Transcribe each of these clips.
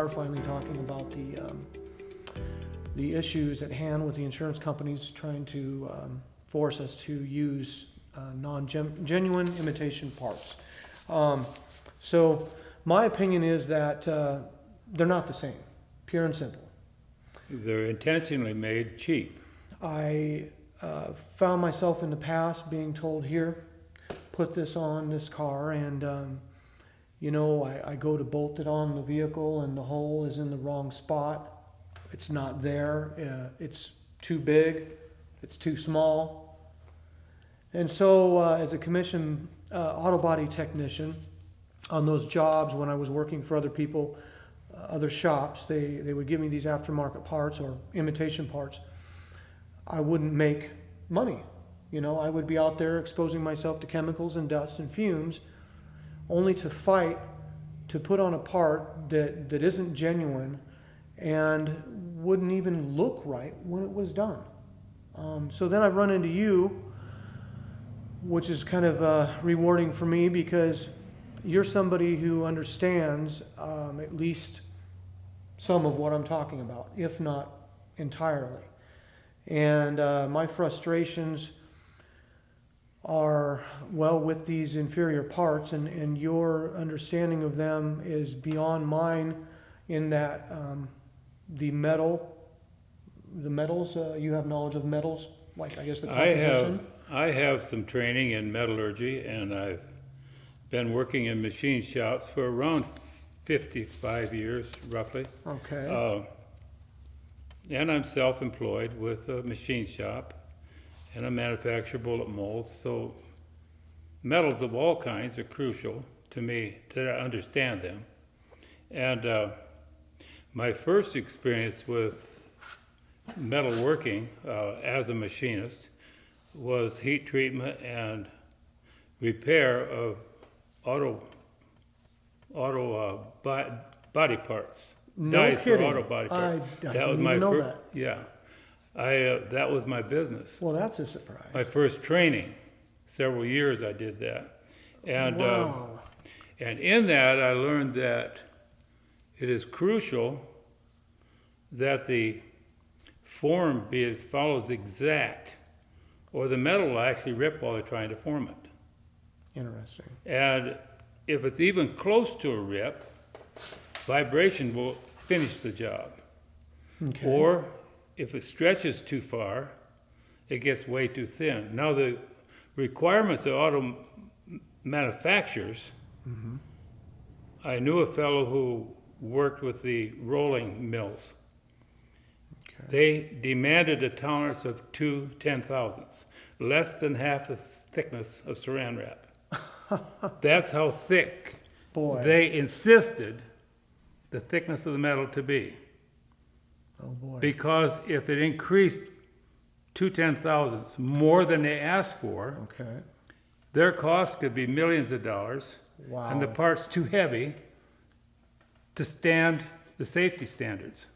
are finally talking about the issues at hand with the insurance companies trying to force us to use non-genuine imitation parts. So my opinion is that they're not the same, pure and simple. They're intentionally made cheap. I found myself in the past being told, here, put this on this car, and I go to bolt it on the vehicle and the hole is in the wrong spot. It's not there. It's too big. It's too small. And so as a commissioned auto body technician on those jobs when I was working for other people, other shops, they would give me these aftermarket parts or imitation parts. I wouldn't make money. I would be out there exposing myself to chemicals and dust and fumes only to fight to put on a part that isn't genuine and wouldn't even look right when it was done. So then I run into you, which is kind of rewarding for me because you're somebody who understands at least some of what I'm talking about, if not entirely. And my frustrations are, well, with these inferior parts, and your understanding of them is beyond mine in that the metals, you have knowledge of metals, like I guess the composition? I have some training in metallurgy, and I've been working in machine shops for around 55 years, roughly. Okay. And I'm self-employed with a machine shop, and I manufacture bullet molds. So metals of all kinds are crucial to me to understand them. And my first experience with metal working as a machinist was heat treatment and repair of auto body parts. No Dies kidding. for auto body parts. I That didn't was even my know that. Yeah, that was my business. Well, that's a surprise. My first training, several years I did that, and Wow. and in that I learned that it is crucial that the form follows exact, or the metal will actually rip while they're trying to form it. Interesting. And if it's even close to a rip, vibration will finish the job. Okay. Or if it stretches too far, it gets way too thin. Now the requirements of auto manufacturers, I knew a fellow who worked with the rolling mills. Okay. They demanded a tolerance of 2 10,000ths, less than half the thickness of saran wrap. That's how thick Boy. they insisted the thickness of the metal to be. Oh boy. Because if it increased 2 10,000ths more than they asked for, Okay. their cost could be millions of dollars, Wow. and the part's too heavy to stand the safety standards,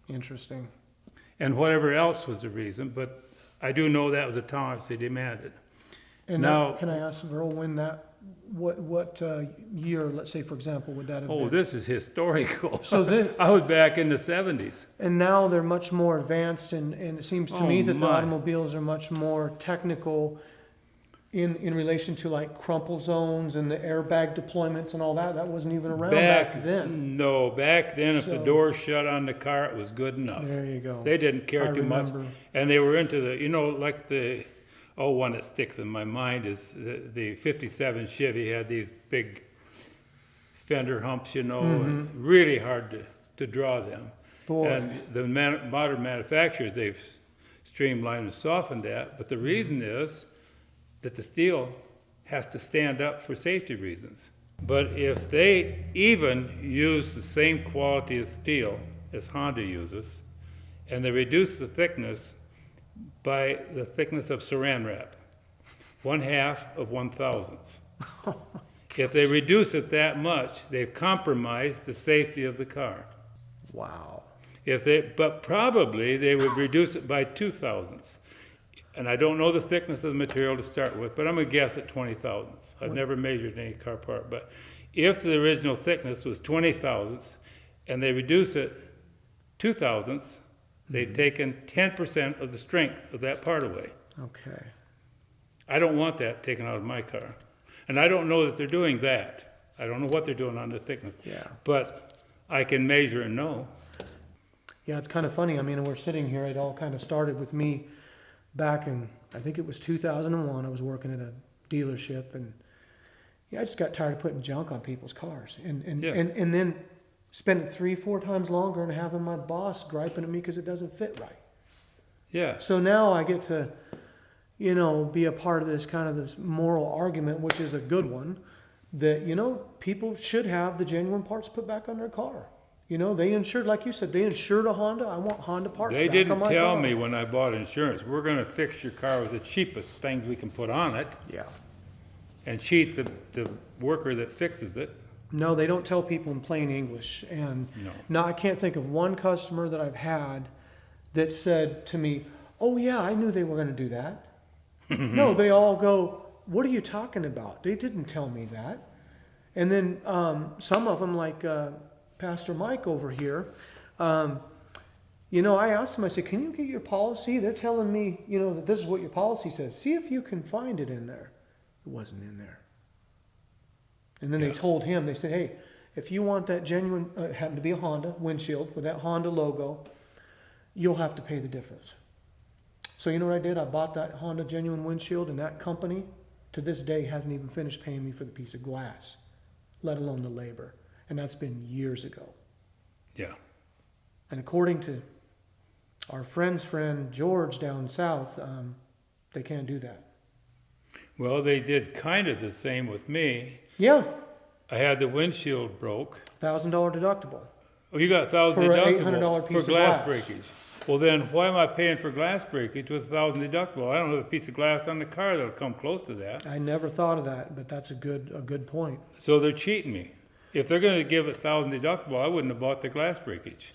Interesting. and whatever else was the reason. But I do know that was a tolerance they demanded. And Now- can I ask, Earl, when what year, let's say, for example, would that have Oh, been? this is historical. So I was back in the 70s. And now they're much more advanced, and it seems to me Oh, that the my. automobiles are much more technical in relation to like crumple zones and the airbag deployments and all that. That wasn't even around back then. No, back then, if the So- door shut on the car, it was good enough. There you go. They didn't care I too much. remember. And they were into like the, one that sticks in my mind is the 57 Chevy had these big fender humps, and really hard to draw them. Boy. And the modern manufacturers, they've streamlined and softened that, but the reason is that the steel has to stand up for safety reasons. But if they even use the same quality of steel as Honda uses, and they reduce the thickness by the thickness of saran wrap, 1/2 of 1,000ths. If they reduce it that much, they've compromised the safety of the car. Wow. But probably they would reduce it by 2,000ths. And I don't know the thickness of the material to start with, but I'm gonna guess at 20,000ths. I've never measured any car part, but if the original thickness was 20,000ths, and they reduce it 0.02, they've taken 10% of the strength of that part away. Okay. I don't want that taken out of my car. And I don't know that they're doing that. I don't know what they're doing on the thickness. Yeah. But I can measure and know. Yeah, it's kind of funny. I mean, we're sitting here. It all kind of started with me back in, I think it was 2001. I was working at a dealership, and yeah, I just got tired of putting junk on people's cars, and Yeah. and then spending 3-4 times longer and having my boss griping at me because it doesn't fit right. Yeah. So now I get to, you know, be a part of this kind of this moral argument, which is a good one, that, you know, people should have the genuine parts put back on their car. You know, they insured, like you said, they insured a Honda. I want Honda parts They back didn't on my tell car. me when I bought insurance, we're gonna fix your car with the cheapest things we can put on it Yeah. and cheat the worker that fixes it. No, they don't tell people in plain English. And No. now I can't think of one customer that I've had that said to me, "Oh yeah, I knew they were going to do that." No, they all go, "What are you talking about? They didn't tell me that." And then some of them, like Pastor Mike over here, you know, I asked him, I said, "Can you get your policy? They're telling me, you know, that this is what your policy says. See if you can find it in there." It wasn't in there. And then they Yeah. told him, they said, "Hey, if you want that genuine, it happened to be a Honda windshield with that Honda logo, you'll have to pay the difference." So you know what I did? I bought that Honda genuine windshield, and that company to this day hasn't even finished paying me for the piece of glass, let alone the labor. And that's been years ago. Yeah. And according to our friend's friend George down south, they can't do that. Well, they did kind of the same with me. Yeah, I had the windshield broke. $1,000 deductible. Oh, you got $1,000 For an deductible $800 piece of for glass glass. breakage. Well, then why am I paying for glass breakage with $1,000 deductible? I don't have a piece of glass on the car that'll come close to that. I never thought of that, but that's a good point. So they're cheating me. If they're going to give it $1,000 deductible, I wouldn't have bought the glass breakage.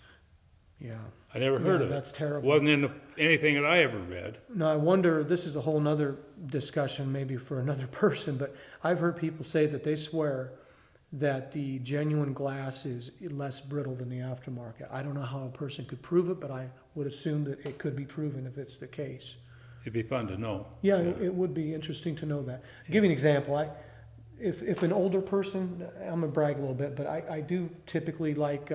Yeah. I never heard Yeah, of it. that's terrible. Wasn't in anything that I ever read. Now, I wonder, this is a whole nother discussion maybe for another person, but I've heard people say that they swear that the genuine glass is less brittle than the aftermarket. I don't know how a person could prove it, but I would assume that it could be proven if it's the case. It'd be fun to know. Yeah, it would be interesting to know that. I'll give you an example. If an older person, I'm gonna brag a little bit, but I do typically like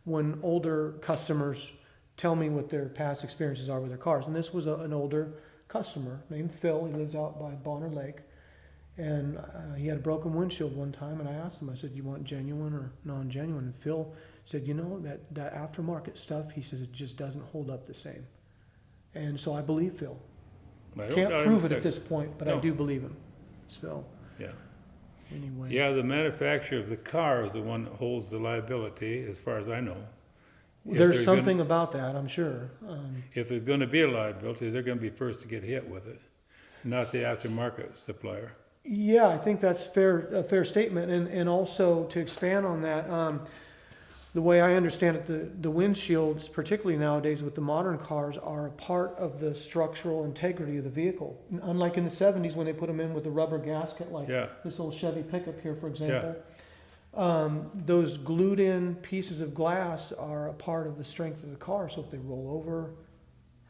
when older customers tell me what their past experiences are with their cars. And this was an older customer named Phil. He lives out by Bonner Lake. And he had a broken windshield one time, and I asked him, I said, "You want genuine or non-genuine?" And Phil said, "You know, that aftermarket stuff," he says, "it just doesn't hold up the same." And so I believe Phil. I don't Can't doubt prove it him. at this point, but I No. do believe him. So Yeah. anyway. Yeah, the manufacturer of the car is the one that holds the liability, as far as I know. If There's they're something about that, I'm sure. If there's going to be a liability, they're going to be first to get hit with it, not the aftermarket supplier. Yeah, I think that's a fair statement. And also to expand on that, the way I understand it, the windshields, particularly nowadays with the modern cars, are a part of the structural integrity of the vehicle. Unlike in the 70s when they put them in with a rubber gasket, like Yeah. this old Chevy pickup here, for example. Those glued in pieces of glass are a part of the strength of the car. So if they roll over, or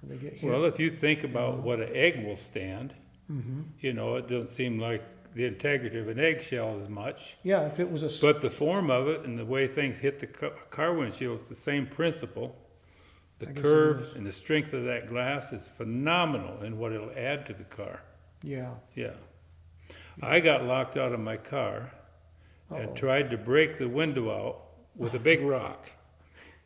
they get hit. Well, if you think about what an egg will stand, Mm-hmm. you know, it doesn't seem like the integrity of an eggshell as much. Yeah, if it was a But the form of it and the way things hit the car windshield, it's the same principle. The I guess it curve is. and the strength of that glass is phenomenal in what it'll add to the car. yeah. Yeah. I got locked out of my car and Uh-oh. tried to break the window out with a big rock.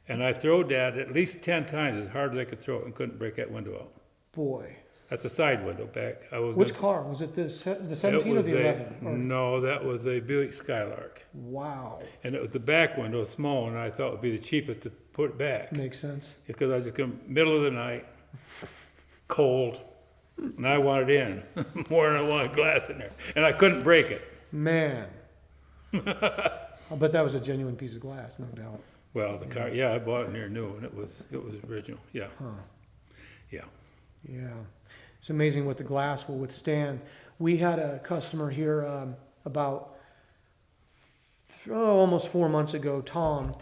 And I throwed that at least 10 times as hard as I could throw it and couldn't break that window out. Boy. That's a side window back. Which car? Was it the 17 or the 11? Or- No, that was a Buick Skylark. Wow. And it was the back window, small, and I thought it would be the cheapest to put it back. Makes sense. Because I was just going, middle of the night, cold, and I wanted in more than I wanted glass in there. And I couldn't break it. Man. I bet that was a genuine piece of glass, no doubt. Well, the car, yeah, I bought it near new, and it was original. Yeah, Huh. yeah. Yeah. It's amazing what the glass will withstand. We had a customer here about almost 4 months ago, Tom.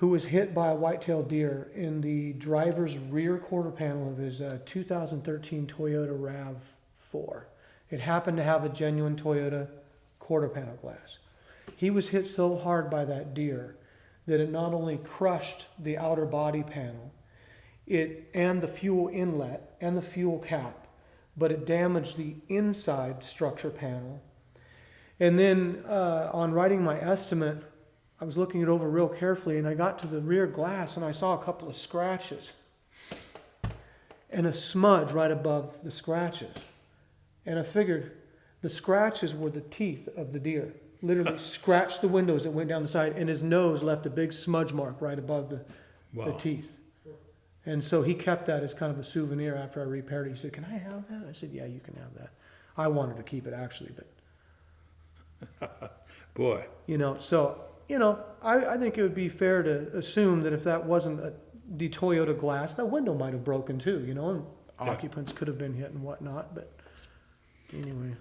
who was hit by a white-tailed deer in the driver's rear quarter panel of his 2013 Toyota RAV4. It happened to have a genuine Toyota quarter panel glass. He was hit so hard by that deer that it not only crushed the outer body panel, and the fuel inlet and the fuel cap, but it damaged the inside structure panel. And then on writing my estimate, I was looking it over real carefully, and I got to the rear glass and I saw a couple of scratches and a smudge right above the scratches. And I figured the scratches were the teeth of the deer. Literally scratched the windows that went down the side, and his nose left a big smudge mark right above the Wow. teeth. And so he kept that as kind of a souvenir after I repaired it. He said, "Can I have that?" I said, "Yeah, you can have that." I wanted to keep it actually, but Boy, so I think it would be fair to assume that if that wasn't the Toyota glass, that window might have broken too, and Yeah. occupants could have been hit and whatnot. But anyway.